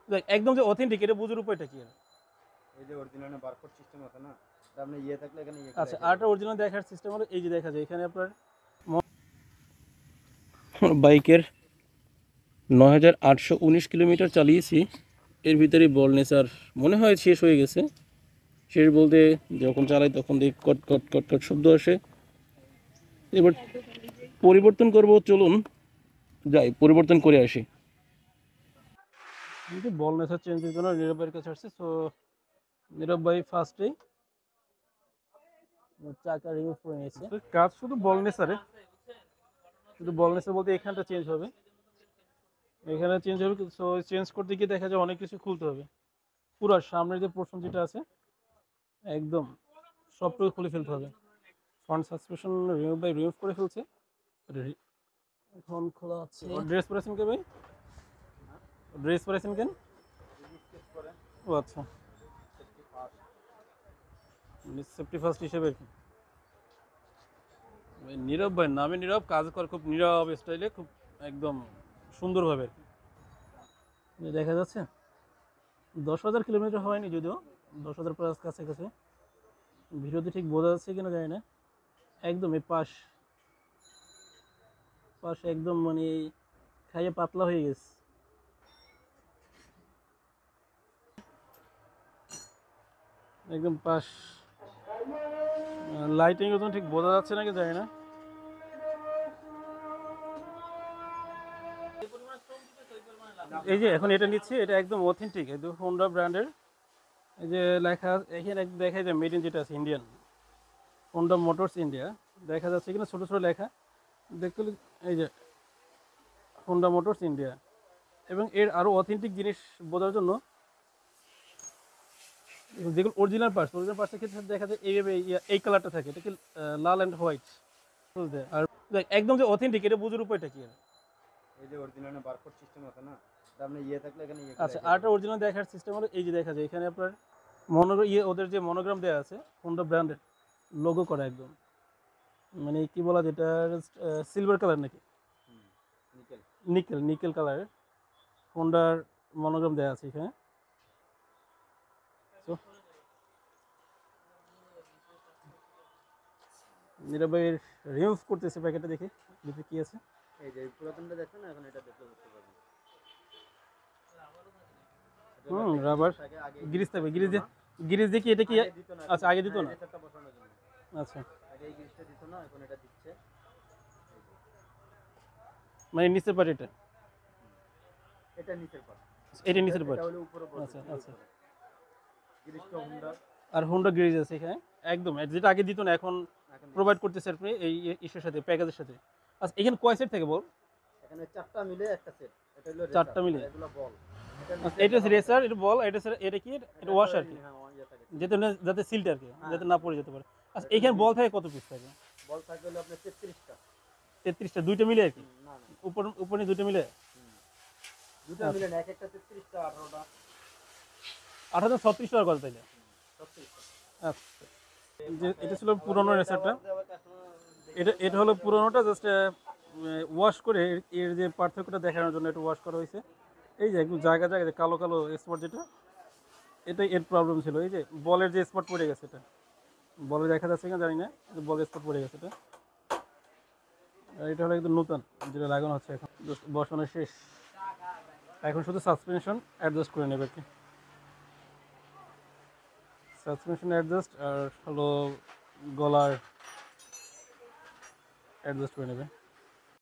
দেখ একদম যে অথেন্টিক এটা বুঝার উপায়টা কি? এই যে অরিজিনাল বারকোড সিস্টেম আছে না, এটা আপনি ইয়ে থাকলে এখানে ইয়ে আচ্ছা, করে আরেকটা অরিজিনাল দেখার সিস্টেম হলো এই যে দেখা যায় এখানে আপনার বাইকের ৯,৮১৯ কিলোমিটার চালিয়েছি, এর ভিতরে বলনেস আর মনে হয় শেষ হয়ে গেছে। শেষ বলতে যখন চালাই তখন দেখি কট কট কট কট শব্দ আসে। এবার পরিবর্তন করব, চলুন যাই পরিবর্তন করে আসি। বলনেসের চেঞ্জের জন্য নীরব ভাইয়ের কাছে আসছে। সো নীরব ভাই ফার্স্টেই চাকা রিমুভ করে নিয়েছে। কাজ শুধু বলনেসারে, শুধু বলনেসার বলতে এখানটা চেঞ্জ হবে, এখানে চেঞ্জ হবে। সো চেঞ্জ করতে গিয়ে দেখা যায় অনেক কিছু খুলতে হবে। পুরো সামনের যে পোর্শন যেটা আছে একদম সবটুকু খুলে ফেলতে হবে। ফ্রন্ট সাসপেনশন রিমুভ করে ফেলছে, এখন খোলা আছে। ড্রেস পরেছেন কে ভাই? ড্রেস পরেছেন কেন? ও আচ্ছা, সেফটি ফার্স্ট হিসেবে। নীরব ভাই নামে নীরব, কাজ করে খুব নীরব স্টাইলে, খুব একদম সুন্দরভাবে। দেখা যাচ্ছে ১০,০০০ কিলোমিটার হয়নি, যদিও ১০,০০০ প্লাস কাছাকাছি। ভিডিওতে ঠিক বোঝা যাচ্ছে কিনা জানি না। একদম এই পাশ পাশ একদম মানে খাইয়ে পাতলা হয়ে গেছে। একদম পাশ লাইটিং ওজন ঠিক বোঝা যাচ্ছে নাকি জানি না। এই যে এখন এটা নিচ্ছি, এটা একদম অথেন্টিক, একদম হোন্ডা ব্র্যান্ডের। এই যে লেখা এখানে দেখা যায় মেড ইন, যেটা আছে ইন্ডিয়ান, হোন্ডা মোটরস ইন্ডিয়া। দেখা যাচ্ছে কিনা ছোটো ছোটো লেখা দেখতে, এই যে হোন্ডা মোটরস ইন্ডিয়া। এবং এর আরও অথেন্টিক জিনিস বোঝার জন্য যেগুলো অরিজিনাল পার্টসের ক্ষেত্রে দেখা যায় এইভাবে এই কালারটা থাকে, এটা কি লাল অ্যান্ড হোয়াইট বুঝতে। আর দেখ একদম যে অথেন্টিক এটা বুঝার উপায়টা কি? এই যে অরিজিনাল বারকোড সিস্টেম আছে না, এটা আপনি ইয়ে থাকলে এখানে ইয়ে আচ্ছা, করে আরেকটা অরিজিনাল দেখার সিস্টেম হলো এই যে দেখা যায় এখানে আপনার ওদের যে মনোগ্রাম দেওয়া আছে হোন্ডা ব্র্যান্ডের লোগো করা একদম, মানে কি বলা যেটা সিলভার কালার নাকি নিকেল। নিকেল নিকেল কালারের হোন্ডার মনোগ্রাম দেওয়া আছে এখানে। তো নীরব ভাই রিমুভ করতেছে প্যাকেটটা, দেখি ভিতরে কি আছে। এই যে পুরাতনটা দেখছেন না, এখন এটা দেখলে বুঝতে পারবেন। রাবার আগে গ্রিজ থাকবে, গ্রিজ দিয়ে কি এটা কি? দিত না। আচ্ছা, আগে দিত না। রেসারটা বসানোর জন্য আচ্ছা, আগে এই গ্রিজটা দিত না, এখন এটা দিচ্ছে। মানে নিচের পার্ট এটা, এটা নিচের পার্ট, এটা নিচের পার্ট। এটা হলো উপরে পার্ট। আচ্ছা আচ্ছা। গ্রিজটা হোন্ডা, আর হোন্ডা গ্রিজ আছে এখানে একদম, যেটা আগে দিত না এখন প্রোভাইড করতেছে আপনি এই ইসের সাথে, প্যাকেজের সাথে। আচ্ছা, এখানে কয় সেট থাকে বল? এখানে চারটা মিলে একটা সেট। এটা হলো চারটা মিলে, এগুলো বল। আচ্ছা, এটা হচ্ছে রেসার, এটা বল, এটা কি, এটা ওয়াশ আর কি, যাতে সিলটা আর কি যাতে না পড়ে যেতে পারে। আচ্ছা, এখানে বল থাকে কত পিস থাকে? বল থাকে হলো আপনার 33টা। 33টা, দুইটা মিলে আর কি? না না, উপরে দুইটা মিলে, দুটো মিলে না, এক একটা 33টা, 18টা। 1836 টাকা কথা তাইলে। 36টা। আচ্ছা, যে এটা ছিল পুরোনো রেসারটা, এটা হলো পুরোনোটা, জাস্ট ওয়াশ করে এর যে পার্থক্যটা দেখানোর জন্য একটু ওয়াশ করা হয়েছে। এই যে একদম জায়গা জায়গায় কালো কালো স্পট, যেটা এটাই এর প্রবলেম ছিল। এই যে বলের যে স্পট পড়ে গেছে, এটা বলে দেখা যাচ্ছে কিনা জানি না, বলের স্পট পড়ে গেছে এটা। আর এটা হলো একদম নতুন, যেটা লাগানো হচ্ছে এখন, বসানো শেষ। এখন শুধু সাসপেনশন অ্যাডজাস্ট করে নেবে আর কি, সাসপেনশন অ্যাডজাস্ট আর হলো গলার অ্যাডজাস্ট করে নেবে।